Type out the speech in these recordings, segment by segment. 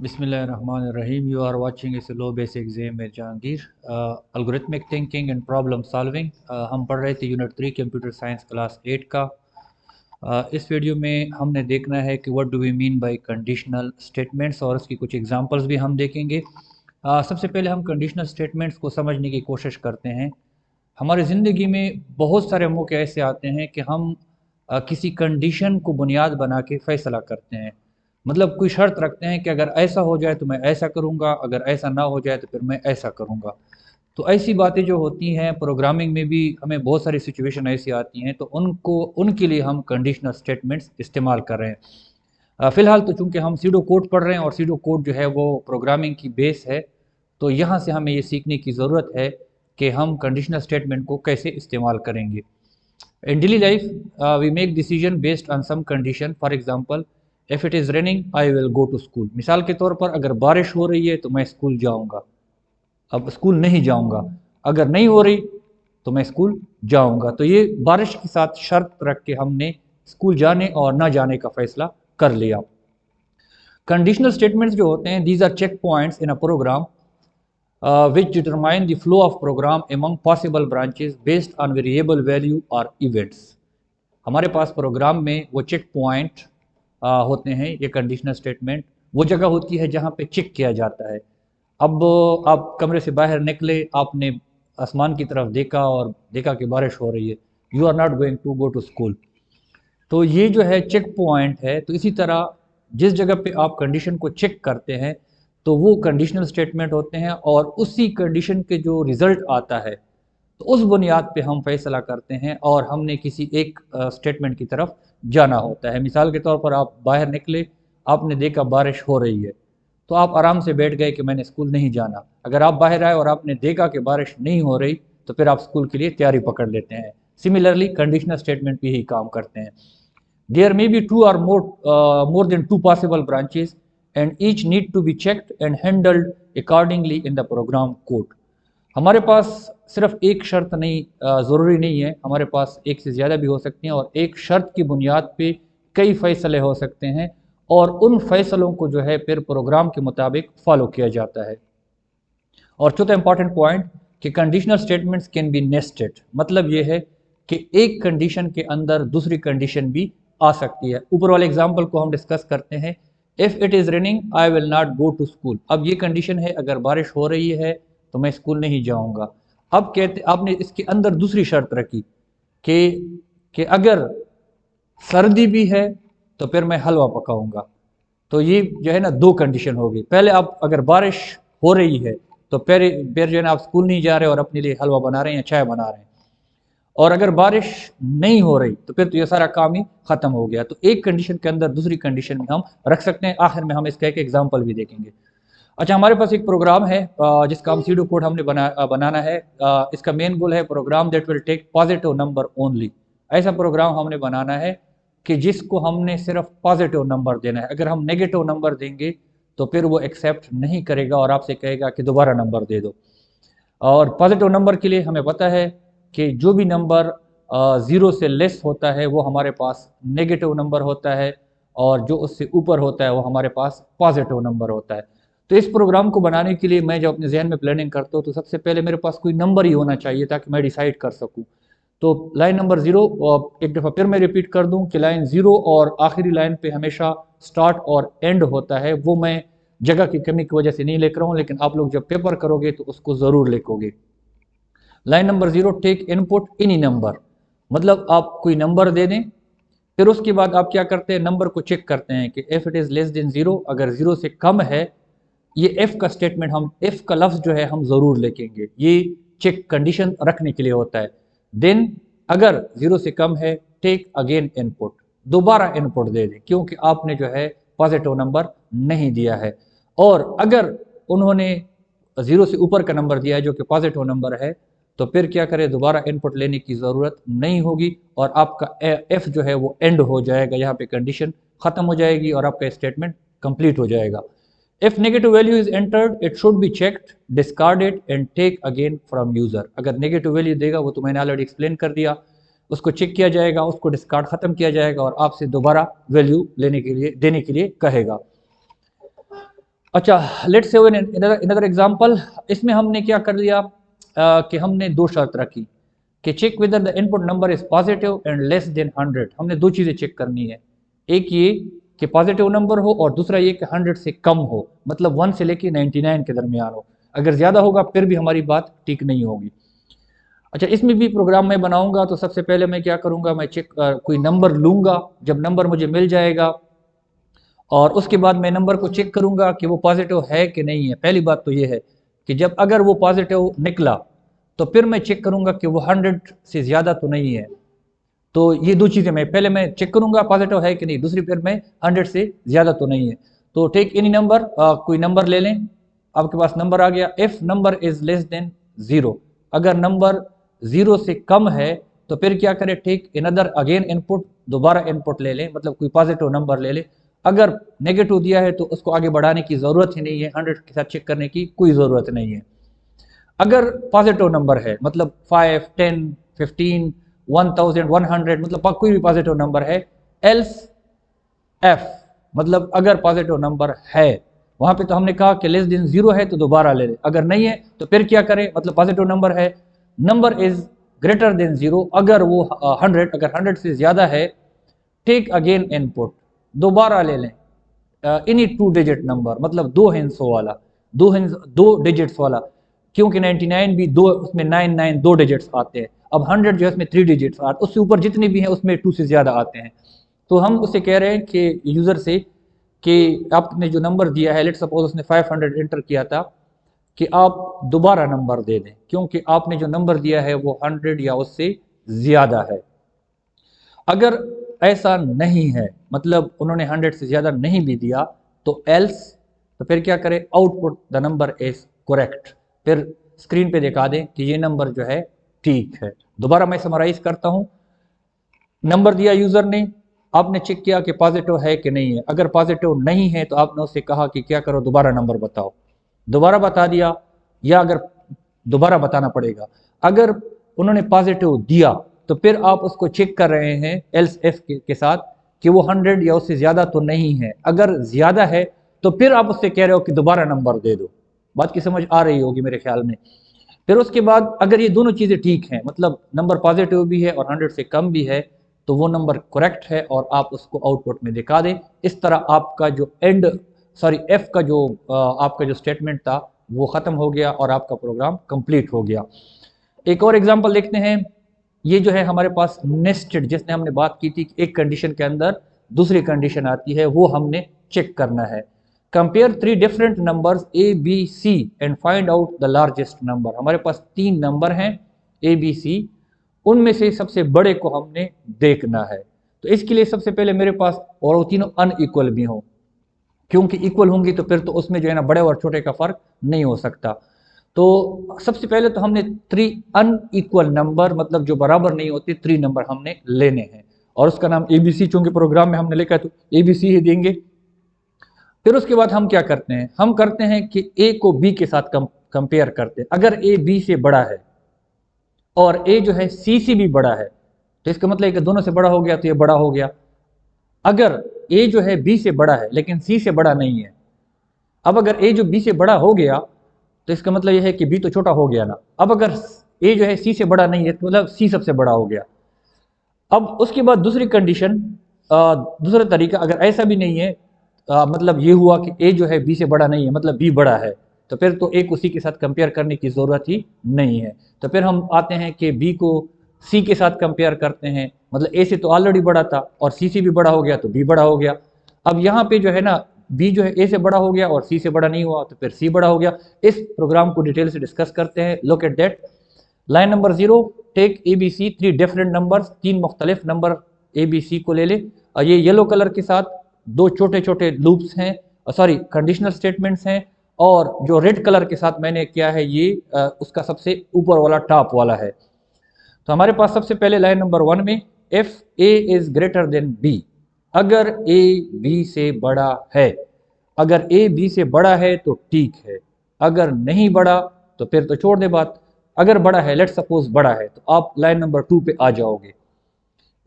Bismillahirrahmanirrahim. You are watching इस लो base exam में Jahangir algorithmic thinking and problem solving. हम पढ़ रहे थे यूनिट 3 कंप्यूटर साइंस क्लास 8 का। इस वीडियो में हमने देखना है कि what do we mean by conditional statements और उसकी कुछ एग्जांपल्स भी हम देखेंगे। सबसे पहले हम कंडीशनल स्टेटमेंट्स को समझने की कोशिश करते हैं। हमारी ज़िंदगी में बहुत सारे मौके ऐसे आते हैं कि हम किसी कंडीशन को बुनियाद बना के फ़ैसला करते हैं। मतलब कोई शर्त रखते हैं कि अगर ऐसा हो जाए तो मैं ऐसा करूँगा, अगर ऐसा ना हो जाए तो फिर मैं ऐसा करूँगा। तो ऐसी बातें जो होती हैं प्रोग्रामिंग में भी हमें बहुत सारी सिचुएशन ऐसी आती हैं, तो उनके लिए हम कंडीशनल स्टेटमेंट्स इस्तेमाल कर रहे हैं। फ़िलहाल तो चूँकि हम सीडो कोड पढ़ रहे हैं और सीडो कोड जो है वो प्रोग्रामिंग की बेस है, तो यहाँ से हमें ये सीखने की ज़रूरत है कि हम कंडीशनल स्टेटमेंट को कैसे इस्तेमाल करेंगे। In daily life, we make decision based on some condition. For example, if it is raining, I will go to school. मिसाल के तौर पर अगर बारिश हो रही है तो मैं स्कूल जाऊंगा। अब स्कूल नहीं जाऊंगा, अगर नहीं हो रही तो मैं स्कूल जाऊंगा। तो ये बारिश के साथ शर्त रख के हमने स्कूल जाने और ना जाने का फैसला कर लिया। कंडीशनल स्टेटमेंट्स जो होते हैं, these are check points in a program which determine the flow of program among possible branches based on variable value or events. हमारे पास प्रोग्राम में वो चेक पॉइंट होते हैं। ये कंडीशनल स्टेटमेंट वो जगह होती है जहाँ पे चेक किया जाता है। अब आप कमरे से बाहर निकले, आपने आसमान की तरफ देखा और देखा कि बारिश हो रही है, you are not going to go to school. तो ये जो है चेक पॉइंट है। तो इसी तरह जिस जगह पे आप कंडीशन को चेक करते हैं तो वो कंडीशनल स्टेटमेंट होते हैं, और उसी कंडीशन के जो रिज़ल्ट आता है तो उस बुनियाद पे हम फैसला करते हैं और हमने किसी एक स्टेटमेंट की तरफ जाना होता है। मिसाल के तौर पर आप बाहर निकले, आपने देखा बारिश हो रही है, तो आप आराम से बैठ गए कि मैंने स्कूल नहीं जाना। अगर आप बाहर आए और आपने देखा कि बारिश नहीं हो रही तो फिर आप स्कूल के लिए तैयारी पकड़ लेते हैं। सिमिलरली कंडीशनल स्टेटमेंट भी यही काम करते हैं। There may be two or more than two possible branches, and each need to be checked and handled accordingly in the program code. हमारे पास सिर्फ एक शर्त नहीं, ज़रूरी नहीं है, हमारे पास एक से ज़्यादा भी हो सकती हैं, और एक शर्त की बुनियाद पे कई फैसले हो सकते हैं, और उन फैसलों को जो है फिर प्रोग्राम के मुताबिक फॉलो किया जाता है। और चौथा इंपॉर्टेंट पॉइंट कि conditional statements can be nested. मतलब ये है कि एक कंडीशन के अंदर दूसरी कंडीशन भी आ सकती है। ऊपर वाले एग्जाम्पल को हम डिस्कस करते हैं। If it is raining I will not go to school. अब ये कंडीशन है, अगर बारिश हो रही है तो मैं स्कूल नहीं जाऊंगा। अब कहते आपने इसके अंदर दूसरी शर्त रखी कि अगर सर्दी भी है तो फिर मैं हलवा पकाऊंगा। तो ये जो है ना दो कंडीशन होगी। पहले आप अगर बारिश हो रही है तो फिर जो है ना आप स्कूल नहीं जा रहे और अपने लिए हलवा बना रहे हैं या चाय बना रहे हैं, और अगर बारिश नहीं हो रही तो फिर तो ये सारा काम ही खत्म हो गया। तो एक कंडीशन के अंदर दूसरी कंडीशन में हम रख सकते हैं। आखिर में हम इसका एक एग्जांपल भी देखेंगे। अच्छा, हमारे पास एक प्रोग्राम है जिसका हम सीडो कोड हमने बनाना है। इसका मेन गोल है program that will take positive number only. ऐसा प्रोग्राम हमने बनाना है कि जिसको हमने सिर्फ पॉजिटिव नंबर देना है। अगर हम नेगेटिव नंबर देंगे तो फिर वो एक्सेप्ट नहीं करेगा और आपसे कहेगा कि दोबारा नंबर दे दो। और पॉजिटिव नंबर के लिए हमें पता है कि जो भी नंबर 0 से लेस होता है वो हमारे पास नेगेटिव नंबर होता है, और जो उससे ऊपर होता है वो हमारे पास पॉजिटिव नंबर होता है। तो इस प्रोग्राम को बनाने के लिए मैं जब अपने जहन में प्लानिंग करता हूँ तो सबसे पहले मेरे पास कोई नंबर ही होना चाहिए ताकि मैं डिसाइड कर सकूँ। तो लाइन नंबर 0, एक दफ़ा फिर मैं रिपीट कर दूं कि लाइन 0 और आखिरी लाइन पे हमेशा स्टार्ट और एंड होता है। वो मैं जगह की कमी की वजह से नहीं लिख रहा हूँ, लेकिन आप लोग जब पेपर करोगे तो उसको ज़रूर लिखोगे। Line number 0, take input any number. मतलब आप कोई नंबर दे दें, फिर उसके बाद आप क्या करते हैं, नंबर को चेक करते हैं कि if it is less than 0, अगर 0 से कम है, ये इफ़ का स्टेटमेंट, हम इफ़ का लफ्ज़ जो है हम ज़रूर लिखेंगे। ये चेक कंडीशन रखने के लिए होता है। देन अगर 0 से कम है, टेक अगेन इनपुट, दोबारा इनपुट दे दें क्योंकि आपने जो है पॉजिटिव नंबर नहीं दिया है। और अगर उन्होंने 0 से ऊपर का नंबर दिया है जो कि पॉजिटिव नंबर है, तो फिर क्या करें, दोबारा इनपुट लेने की ज़रूरत नहीं होगी और आपका एफ जो है वो एंड हो जाएगा। यहाँ पे कंडीशन ख़त्म हो जाएगी और आपका स्टेटमेंट कंप्लीट हो जाएगा। If negative value is entered, it should be checked, discarded and take again from user. अगर नेगेटिव वैल्यू देगा, वो तो मैंने ऑलरेडी एक्सप्लेन कर दिया, उसको चेक किया जाएगा, उसको डिस्कार्ड खत्म किया जाएगा और आपसे दोबारा वैल्यू लेने के लिए देने के लिए कहेगा। अच्छा, लेट्स से अनदर एग्जांपल। इसमें हमने क्या कर लिया कि हमने दो शर्त रखी कि check whether the input number is positive and less than 100। हमने दो चीज़ें चेक करनी है, एक ये कि पॉजिटिव नंबर हो और दूसरा ये कि 100 से कम हो, मतलब 1 से लेके 99 के दरमियान हो। अगर ज़्यादा होगा फिर भी हमारी बात ठीक नहीं होगी। अच्छा, इसमें भी प्रोग्राम मैं बनाऊंगा तो सबसे पहले मैं क्या करूंगा, मैं कोई नंबर लूंगा। जब नंबर मुझे मिल जाएगा और उसके बाद मैं नंबर को चेक करूंगा कि वो पॉजिटिव है कि नहीं है। पहली बात तो ये है कि जब अगर वो पॉजिटिव निकला तो फिर मैं चेक करूंगा कि वो 100 से ज़्यादा तो नहीं है। तो ये दो चीज़ें मैं पहले चेक करूंगा पॉजिटिव है कि नहीं, दूसरी फिर मैं 100 से ज़्यादा तो नहीं है। तो टेक एनी नंबर, कोई नंबर ले लें। आपके पास नंबर आ गया। If number is less than 0, अगर नंबर 0 से कम है तो फिर क्या करें, टेक अनदर अगेन इनपुट, दोबारा इनपुट ले लें, मतलब कोई पॉजिटिव नंबर ले लें। अगर नेगेटिव दिया है तो उसको आगे बढ़ाने की ज़रूरत ही नहीं है, 100 के साथ चेक करने की कोई ज़रूरत नहीं है। अगर पॉजिटिव नंबर है मतलब 5, 10, 15, 1000, 100, मतलब कोई भी पॉजिटिव नंबर है, एल्स एफ, मतलब अगर पॉजिटिव नंबर है, वहां पे तो हमने कहा कि लेस देन 0 है तो दोबारा ले ले, अगर नहीं है तो फिर क्या करें, मतलब पॉजिटिव नंबर है, नंबर इज ग्रेटर देन 0, अगर वो 100, अगर 100 से ज्यादा है, टेक अगेन इनपुट, दोबारा ले लें इनी 2 डिजिट नंबर, मतलब दो हिंसों वाला, दो डिजिट्स वाला, क्योंकि 99 भी दो, उसमें 99 दो डिजिट्स आते हैं। अब 100 जो है उसमें 3 डिजिट्स आते हैं, उससे ऊपर जितने भी हैं उसमें 2 से ज़्यादा आते हैं। तो हम उससे कह रहे हैं कि यूज़र से कि आपने जो नंबर दिया है, लेट सपोज उसने 500 एंटर किया था, कि आप दोबारा नंबर दे दें क्योंकि आपने जो नंबर दिया है वो 100 या उससे ज़्यादा है। अगर ऐसा नहीं है, मतलब उन्होंने 100 से ज़्यादा नहीं भी दिया, तो एल्स, तो फिर क्या करें, output the number is correct, फिर स्क्रीन पे दिखा दें कि ये नंबर जो है ठीक है। दोबारा मैं समराइज करता हूं। नंबर दिया यूज़र ने, आपने चेक किया कि पॉजिटिव है कि नहीं है। अगर पॉजिटिव नहीं है तो आपने उससे कहा कि क्या करो, दोबारा नंबर बताओ, दोबारा बता दिया, या अगर दोबारा बताना पड़ेगा। अगर उन्होंने पॉजिटिव दिया तो फिर आप उसको चेक कर रहे हैं एल्स एफ के साथ कि वो 100 या उससे ज़्यादा तो नहीं है। अगर ज़्यादा है तो फिर आप उससे कह रहे हो कि दोबारा नंबर दे दो। बात की समझ आ रही होगी मेरे ख्याल में। फिर उसके बाद अगर ये दोनों चीज़ें ठीक हैं, मतलब नंबर पॉजिटिव भी है और 100 से कम भी है, तो वो नंबर करेक्ट है और आप उसको आउटपुट में दिखा दें। इस तरह आपका जो एफ का जो आपका जो स्टेटमेंट था वो ख़त्म हो गया और आपका प्रोग्राम कंप्लीट हो गया। एक और एग्जांपल देखते हैं। ये जो है हमारे पास नेस्टेड, जिसने हमने बात की थी कि एक कंडीशन के अंदर दूसरी कंडीशन आती है, वो हमने चेक करना है। Compare 3 different numbers A B C and find out the largest number. हमारे पास 3 नंबर हैं ए बी सी, उनमें से सबसे बड़े को हमने देखना है। तो इसके लिए सबसे पहले मेरे पास, और वो तीनों अनइक्वल भी हों, क्योंकि इक्वल होंगी तो फिर तो उसमें जो है ना बड़े और छोटे का फर्क नहीं हो सकता। तो सबसे पहले तो हमने 3 अनइक्वल नंबर, मतलब जो बराबर नहीं होते, 3 नंबर हमने लेने हैं और उसका नाम एबीसी, चूंकि प्रोग्राम में हमने लिखा है तो एबीसी ही देंगे। फिर उसके बाद हम क्या करते हैं, हम करते हैं कि ए को बी के साथ कंपेयर करते हैं। अगर ए बी से बड़ा है और ए जो है सी से भी बड़ा है, तो इसका मतलब है कि दोनों से बड़ा हो गया तो ये बड़ा हो गया। अगर ए जो है बी से बड़ा है लेकिन सी से बड़ा नहीं है, अब अगर ए जो बी से बड़ा हो गया तो इसका मतलब यह है कि बी तो छोटा हो गया ना। अब अगर ए जो है सी से बड़ा नहीं है तो मतलब सी सबसे बड़ा हो गया। अब उसके बाद दूसरी कंडीशन, दूसरा तरीका, अगर ऐसा भी नहीं है, मतलब ये हुआ कि ए जो है बी से बड़ा नहीं है, मतलब बी बड़ा है, तो फिर तो ए को सी के साथ कंपेयर करने की ज़रूरत ही नहीं है। तो फिर हम आते हैं कि बी को सी के साथ कंपेयर करते हैं, मतलब ए से तो ऑलरेडी बड़ा था और सी से भी बड़ा हो गया तो बी बड़ा हो गया। अब यहाँ पे जो है ना, बी जो है ए से बड़ा हो गया और सी से बड़ा नहीं हुआ तो फिर सी बड़ा हो गया। इस प्रोग्राम को डिटेल से डिस्कस करते हैं। Look at that. Line number 0, take A B C 3 different number, 3 मुख्तलिफ नंबर ए बी सी को ले ले। और ये येलो कलर के साथ दो छोटे छोटे लूप्स हैं, सॉरी कंडीशनल स्टेटमेंट्स हैं, और जो रेड कलर के साथ मैंने किया है ये उसका सबसे ऊपर वाला टॉप वाला है। तो हमारे पास सबसे पहले लाइन नंबर 1 में, if A is greater than B, अगर ए बी से बड़ा है। अगर ए बी से बड़ा है तो ठीक है, अगर नहीं बड़ा तो फिर तो छोड़ दे बात। अगर बड़ा है, लेट सपोज बड़ा है, तो आप लाइन नंबर 2 पे आ जाओगे।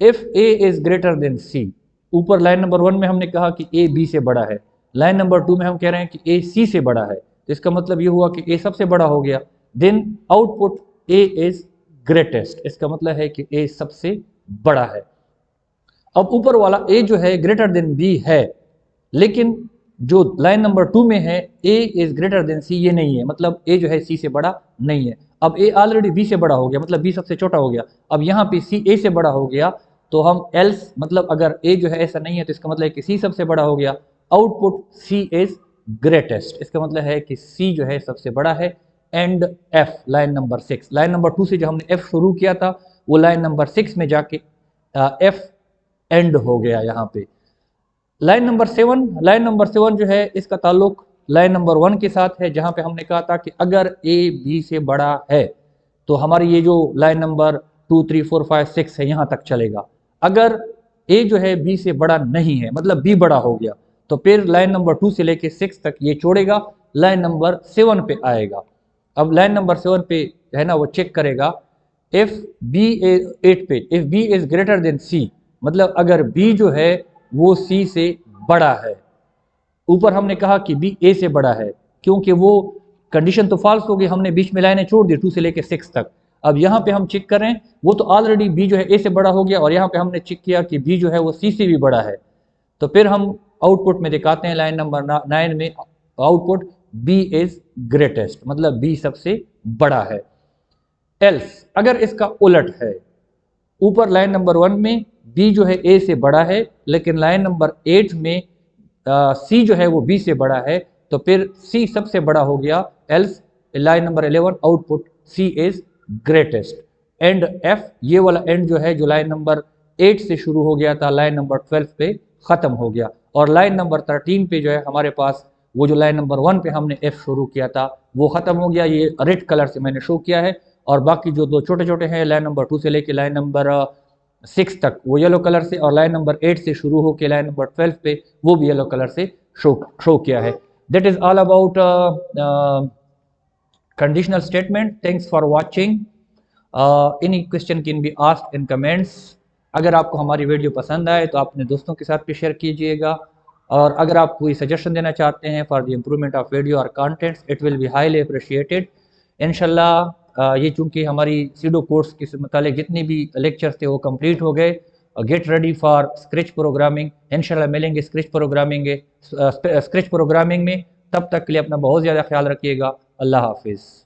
If A is greater than C, ऊपर लाइन नंबर 1 में हमने कहा कि ए बी से बड़ा है, लाइन नंबर 2 में हम कह रहे हैं कि ए सी से बड़ा है, तो इसका मतलब ये हुआ कि ए सबसे बड़ा हो गया। Then output A is greatest, इसका मतलब है कि ए सबसे बड़ा है। अब ऊपर वाला ए जो है ग्रेटर देन बी है, लेकिन जो लाइन नंबर 2 में है ए इज ग्रेटर देन सी, ये नहीं है, मतलब ए जो है सी से बड़ा नहीं है। अब ए ऑलरेडी बी से बड़ा हो गया, मतलब बी सबसे छोटा हो गया। अब यहाँ पे सी ए से बड़ा हो गया, तो हम एल्स, मतलब अगर ए जो है ऐसा नहीं है तो इसका मतलब है कि सी सबसे बड़ा हो गया। आउटपुट सी इज ग्रेटेस्ट, इसका मतलब है कि सी जो है सबसे बड़ा है। And F line number 6, line number 2 से जो हमने एफ शुरू किया था वो लाइन नंबर 6 में जाके एफ एंड हो गया यहाँ पे। लाइन नंबर 7 जो है इसका ताल्लुक लाइन नंबर 1 के साथ है, जहाँ पे हमने कहा था कि अगर ए बी से बड़ा है तो हमारी ये जो लाइन नंबर 2 3 4 5 6 है यहाँ तक चलेगा। अगर ए जो है बी से बड़ा नहीं है, मतलब बी बड़ा हो गया, तो फिर लाइन नंबर 2 से लेके 6 तक ये छोड़ेगा, लाइन नंबर 7 पे आएगा। अब लाइन नंबर 7 पे है ना वो चेक करेगा इफ बी 8 पे if B is greater than C, मतलब अगर बी जो है वो सी से बड़ा है। ऊपर हमने कहा कि बी ए से बड़ा है, क्योंकि वो कंडीशन तो फॉल्स हो गई, हमने बीच में लाइनें छोड़ दी 2 से लेके 6 तक। अब यहाँ पे हम चेक करें, वो तो ऑलरेडी बी जो है ए से बड़ा हो गया, और यहाँ पे हमने चेक किया कि बी जो है वो सी से भी बड़ा है। तो फिर हम आउटपुट में दिखाते हैं लाइन नंबर 9 में आउटपुट बी इज ग्रेटेस्ट, मतलब बी सबसे बड़ा है। एल्स अगर इसका उलट है, ऊपर लाइन नंबर 1 में बी जो है ए से बड़ा है, लेकिन लाइन नंबर 8 में सी जो है वो बी से बड़ा है, तो फिर सी सबसे बड़ा हो गया। Else line number 11 output C is greatest. End if, ये वाला एंड जो है जो लाइन नंबर 8 से शुरू हो गया था लाइन नंबर 12 पे ख़त्म हो गया, और लाइन नंबर 13 पे जो है हमारे पास वो जो लाइन नंबर 1 पे हमने एफ शुरू किया था वो ख़त्म हो गया। ये रेड कलर से मैंने शो किया है, और बाकी जो दो छोटे छोटे हैं लाइन नंबर 2 से लेके लाइन नंबर 6 तक वो येलो कलर से, और लाइन नंबर 8 से शुरू होकर लाइन नंबर 12 पे वो भी येलो कलर से शो किया है। That is all about conditional statement. Thanks for watching. Any question can be asked in comments. अगर आपको हमारी वीडियो पसंद आए तो अपने दोस्तों के साथ भी शेयर कीजिएगा, और अगर आप कोई सजेशन देना चाहते हैं for the improvement of video और contents, it will be highly appreciated. इंशाल्लाह ये चूँकि हमारी सीडो कोर्स के मुतालिक जितने भी लेक्चर्स थे वो कंप्लीट हो गए। Get ready for scratch programming. इंशाल्लाह मिलेंगे स्क्रैच प्रोग्रामिंग में। तब तक के लिए अपना बहुत ज़्यादा ख्याल रखिएगा। अल्लाह हाफिज़।